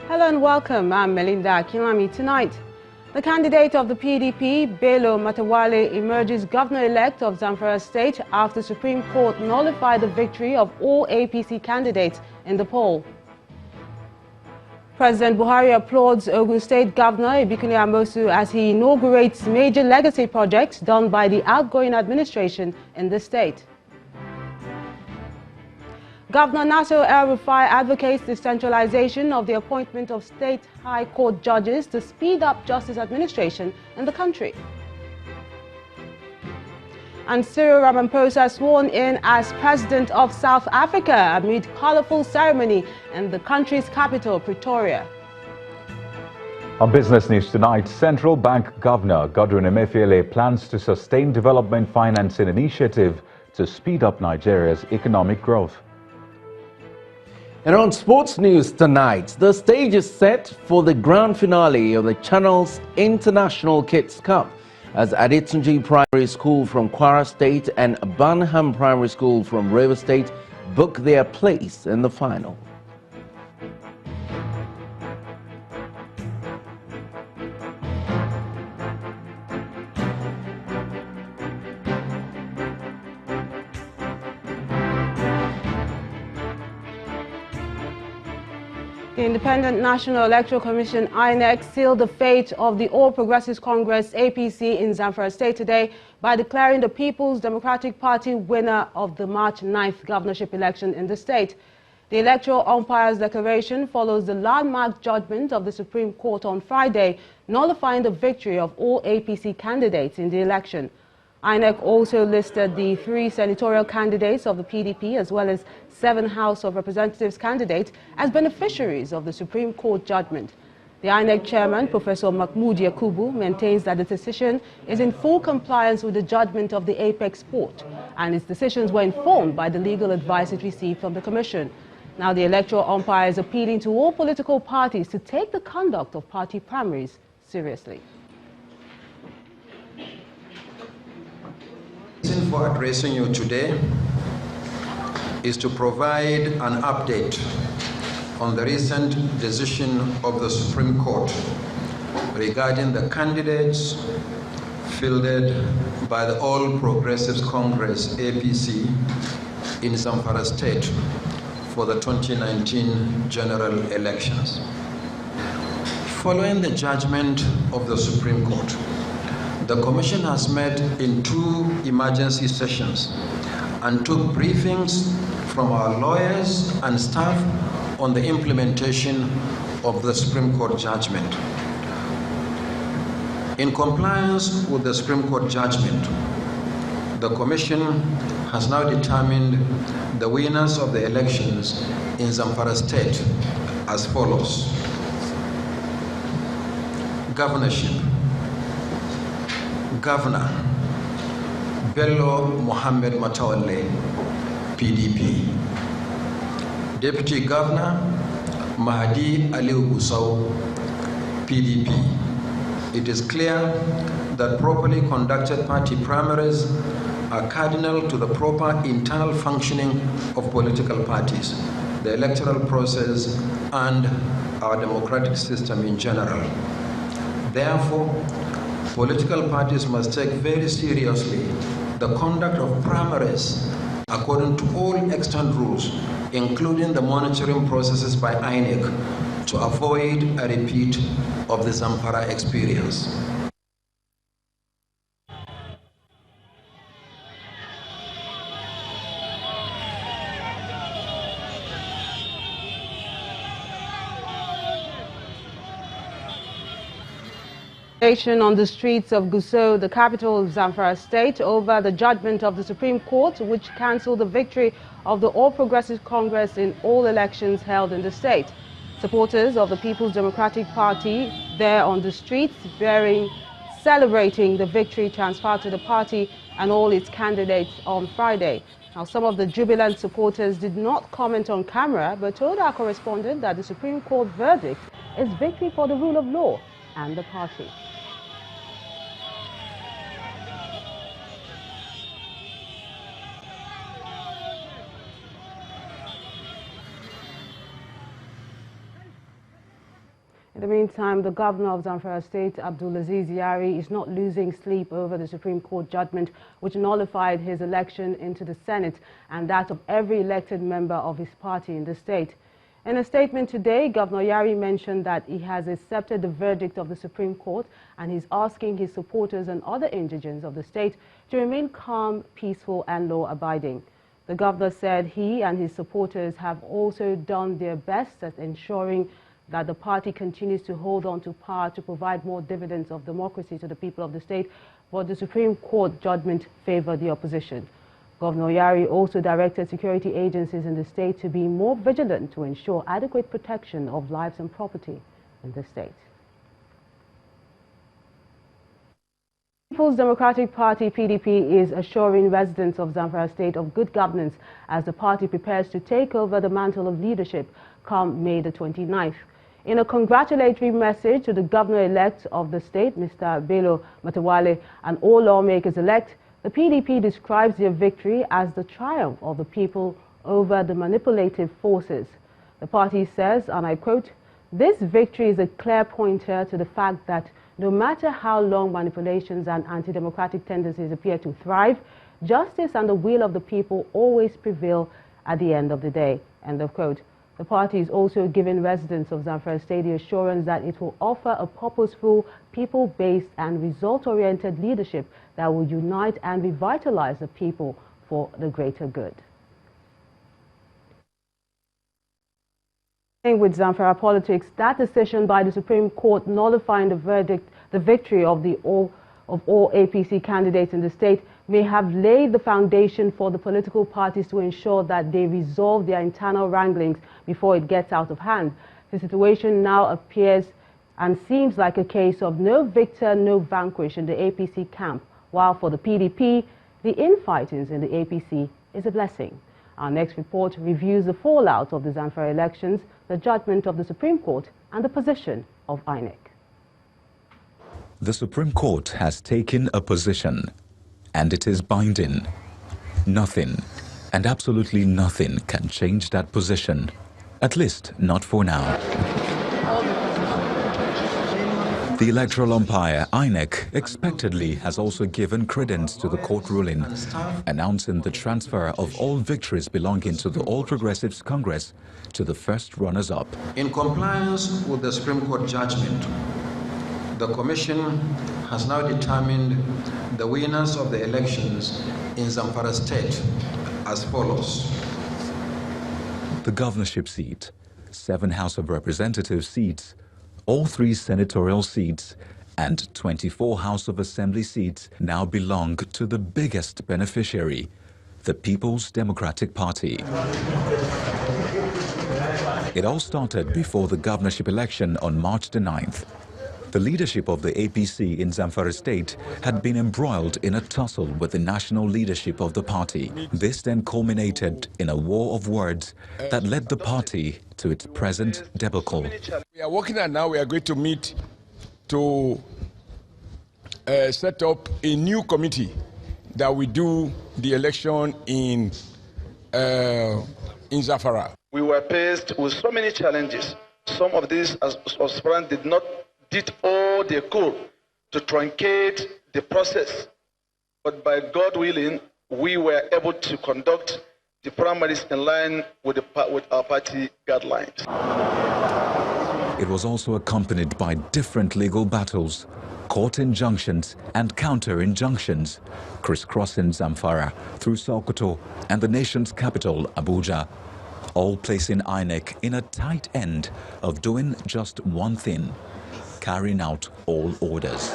Hello and welcome. I'm Melinda Kinami. Tonight, the candidate of the PDP, Bello Matawale, emerges governor-elect of Zamfara State after Supreme Court nullified the victory of all APC candidates in the poll. President Buhari applauds Ogun State Governor Ibikunle Amosu as he inaugurates major legacy projects done by the outgoing administration in the state. Governor Nasir El-Rufai advocates the centralization of the appointment of state high court judges to speed up justice administration in the country. And Cyril Ramaphosa sworn in as President of South Africa amid colorful ceremony in the country's capital, Pretoria. On Business News tonight, Central Bank Governor Godwin Emefiele plans to sustain development financing initiative to speed up Nigeria's economic growth. And on sports news tonight, the stage is set for the grand finale of the Channel's International Kids Cup as Adetunji Primary School from Kwara State and Banham Primary School from Rivers State book their place in the final. The Independent National Electoral Commission, INEC, sealed the fate of the All Progressives Congress, APC, in Zamfara State today by declaring the People's Democratic Party winner of the March 9th governorship election in the state. The electoral umpire's declaration follows the landmark judgment of the Supreme Court on Friday, nullifying the victory of all APC candidates in the election. INEC also listed the 3 senatorial candidates of the PDP as well as 7 House of Representatives candidates as beneficiaries of the Supreme Court judgment. The INEC chairman, Professor Mahmood Yakubu, maintains that the decision is in full compliance with the judgment of the Apex Court, and its decisions were informed by the legal advice it received from the Commission. Now, the electoral umpire is appealing to all political parties to take the conduct of party primaries seriously. The reason for addressing you today is to provide an update on the recent decision of the Supreme Court regarding the candidates fielded by the All Progressives Congress, APC, in Zamfara State for the 2019 general elections. Following the judgment of the Supreme Court, the Commission has met in 2 emergency sessions and took briefings from our lawyers and staff on the implementation of the Supreme Court judgment. In compliance with the Supreme Court judgment, the Commission has now determined the winners of the elections in Zamfara State as follows. Governorship. Governor Bello Mohammed Matawale, PDP. Deputy Governor Mahdi Aliu Gusau, PDP. It is clear that properly conducted party primaries are cardinal to the proper internal functioning of political parties, the electoral process, and our democratic system in general. Therefore, political parties must take very seriously the conduct of primaries according to all extant rules, including the monitoring processes by INEC, to avoid a repeat of the Zamfara experience. On the streets of Gusau, the capital of Zamfara State, over the judgment of the Supreme Court, which cancelled the victory of the All Progressives Congress in all elections held in the state. Supporters of the People's Democratic Party there on the streets, celebrating the victory transferred to the party and all its candidates on Friday. Now, some of the jubilant supporters did not comment on camera, but told our correspondent that the Supreme Court verdict is victory for the rule of law and the party. In the meantime, the governor of Zamfara State, Abdulaziz Yari, is not losing sleep over the Supreme Court judgment which nullified his election into the Senate and that of every elected member of his party in the state. In a statement today, Governor Yari mentioned that he has accepted the verdict of the Supreme Court and he's asking his supporters and other indigents of the state to remain calm, peaceful and law-abiding. The governor said he and his supporters have also done their best at ensuring that the party continues to hold on to power to provide more dividends of democracy to the people of the state, but the Supreme Court judgment favored the opposition. Governor Yari also directed security agencies in the state to be more vigilant to ensure adequate protection of lives and property in the state. People's Democratic Party (PDP) is assuring residents of Zamfara State of good governance as the party prepares to take over the mantle of leadership come May the 29th. In a congratulatory message to the governor-elect of the state, Mr. Bello Matawalle, and all lawmakers-elect, the PDP describes their victory as the triumph of the people over the manipulative forces. The party says, and I quote, "This victory is a clear pointer to the fact that no matter how long manipulations and anti-democratic tendencies appear to thrive, justice and the will of the people always prevail at the end of the day." End of quote. The party is also giving residents of Zamfara State the assurance that it will offer a purposeful, people-based and result-oriented leadership that will unite and revitalize the people for the greater good. With Zamfara politics, that decision by the Supreme Court nullifying the victory of all APC candidates in the state may have laid the foundation for the political parties to ensure that they resolve their internal wranglings before it gets out of hand. The situation now appears and seems like a case of no victor, no vanquish in the APC camp, while for the PDP, the infightings in the APC is a blessing. Our next report reviews the fallout of the Zamfara elections, the judgment of the Supreme Court, and the position of INEC. The Supreme Court has taken a position, and it is binding. Nothing, and absolutely nothing, can change that position, at least not for now. The electoral umpire, INEC, expectedly has also given credence to the court ruling, announcing the transfer of all victories belonging to the All Progressives Congress to the first runners-up. In compliance with the Supreme Court judgment, the Commission has now determined the winners of the elections in Zamfara State as follows. The governorship seat, 7 House of Representatives seats, all 3 senatorial seats, and 24 House of Assembly seats now belong to the biggest beneficiary, the People's Democratic Party. It all started before the governorship election on March the 9th. The leadership of the APC in Zamfara State had been embroiled in a tussle with the national leadership of the party. This then culminated in a war of words that led the party to its present debacle. We are working on now. We are going to meet to set up a new committee that will do the election in Zamfara. We were faced with so many challenges. Some of these aspirants did all they could to truncate the process. But by God willing, we were able to conduct the primaries in line with our party guidelines. It was also accompanied by different legal battles, court injunctions and counter-injunctions, crisscrossing Zamfara through Sokoto and the nation's capital, Abuja, all placing INEC in a tight end of doing just one thing: carrying out all orders.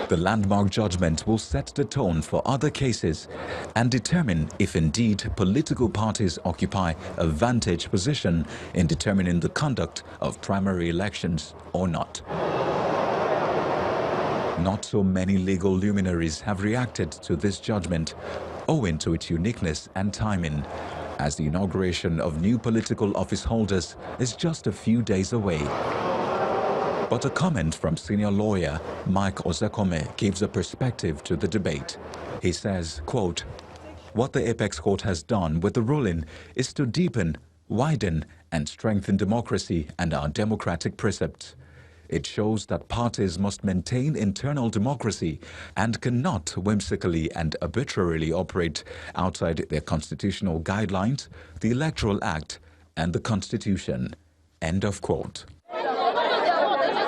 The landmark judgment will set the tone for other cases and determine if indeed political parties occupy a vantage position in determining the conduct of primary elections or not. Not so many legal luminaries have reacted to this judgment, owing to its uniqueness and timing, as the inauguration of new political office holders is just a few days away. But a comment from senior lawyer Mike Ozekome gives a perspective to the debate. He says, quote, "What the Apex Court has done with the ruling is to deepen, widen and strengthen democracy and our democratic precepts. It shows that parties must maintain internal democracy and cannot whimsically and arbitrarily operate outside their constitutional guidelines, the Electoral Act, and the Constitution. End of quote.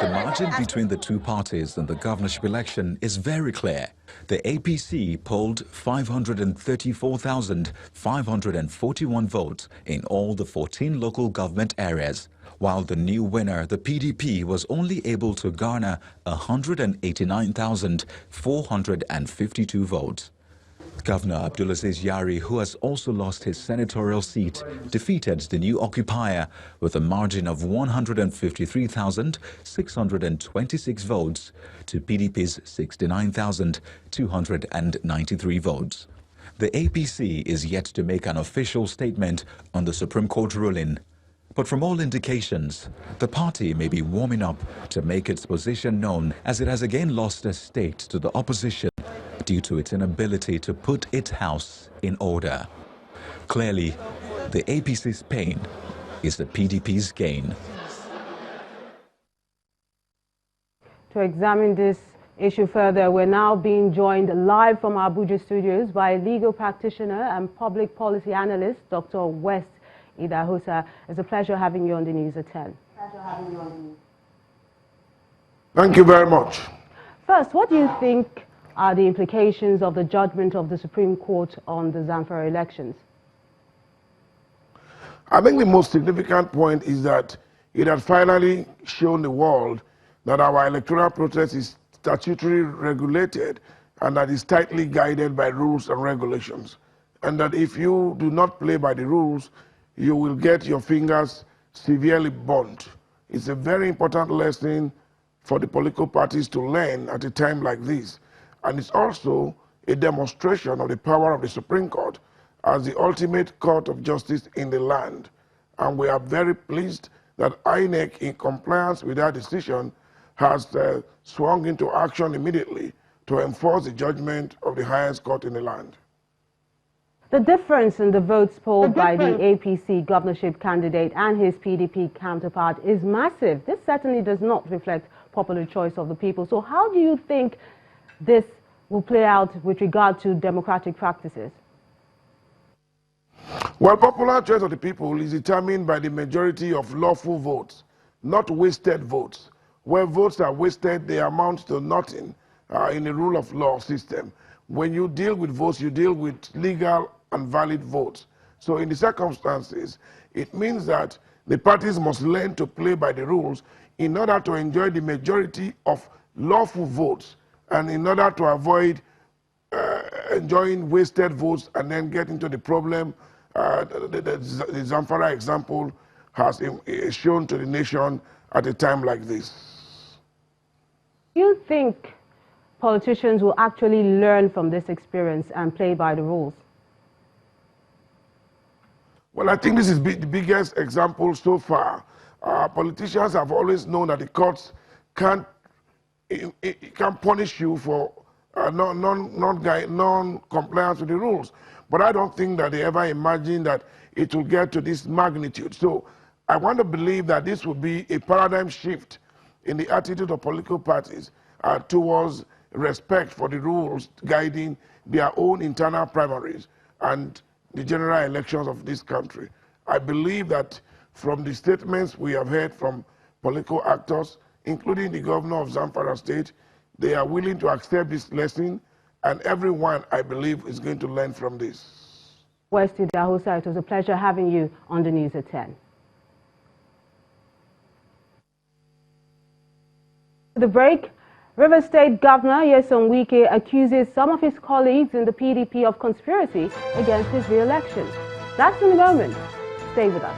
The margin between the two parties in the governorship election is very clear. The APC polled 534,541 votes in all the 14 local government areas, while the new winner, the PDP, was only able to garner 189,452 votes. Governor Abdulaziz Yari, who has also lost his senatorial seat, defeated the new occupier with a margin of 153,626 votes to PDP's 69,293 votes. The APC is yet to make an official statement on the Supreme Court ruling. But from all indications, the party may be warming up to make its position known, as it has again lost a state to the opposition due to its inability to put its house in order. Clearly, the APC's pain is the PDP's gain. To examine this issue further, we're now being joined live from our Abuja studios by legal practitioner and public policy analyst, Dr. West Idahosa. It's a pleasure having you on the news at 10. Thank you very much. First, what do you think are the implications of the judgment of the Supreme Court on the Zamfara elections? I think the most significant point is that it has finally shown the world that our electoral process is statutorily regulated and that is tightly guided by rules and regulations. And that if you do not play by the rules, you will get your fingers severely burnt. It's a very important lesson for the political parties to learn at a time like this. And it's also a demonstration of the power of the Supreme Court as the ultimate court of justice in the land. And we are very pleased that INEC, in compliance with that decision, has swung into action immediately to enforce the judgment of the highest court in the land. The difference in the votes polled by the APC governorship candidate and his PDP counterpart is massive. This certainly does not reflect popular choice of the people. So how do you think this will play out with regard to democratic practices? Well, popular choice of the people is determined by the majority of lawful votes, not wasted votes. Where votes are wasted, they amount to nothing in a rule of law system. When you deal with votes, you deal with legal and valid votes. So in the circumstances, it means that the parties must learn to play by the rules in order to enjoy the majority of lawful votes and in order to avoid enjoying wasted votes and then get into the problem the Zamfara example has shown to the nation at a time like this. Do you think politicians will actually learn from this experience and play by the rules? Well, I think this is the biggest example so far. Politicians have always known that the courts can't punish you for non-compliance with the rules. But I don't think that they ever imagined that it will get to this magnitude. So I want to believe that this will be a paradigm shift in the attitude of political parties towards respect for the rules guiding their own internal primaries and the general elections of this country. I believe that from the statements we have heard from political actors, including the governor of Zamfara State, they are willing to accept this lesson, and everyone, I believe, is going to learn from this. West Idahosa, it was a pleasure having you on the news at 10. The break. River State Governor Nyesom Wike accuses some of his colleagues in the PDP of conspiracy against his re-election. That's in a moment. Stay with us.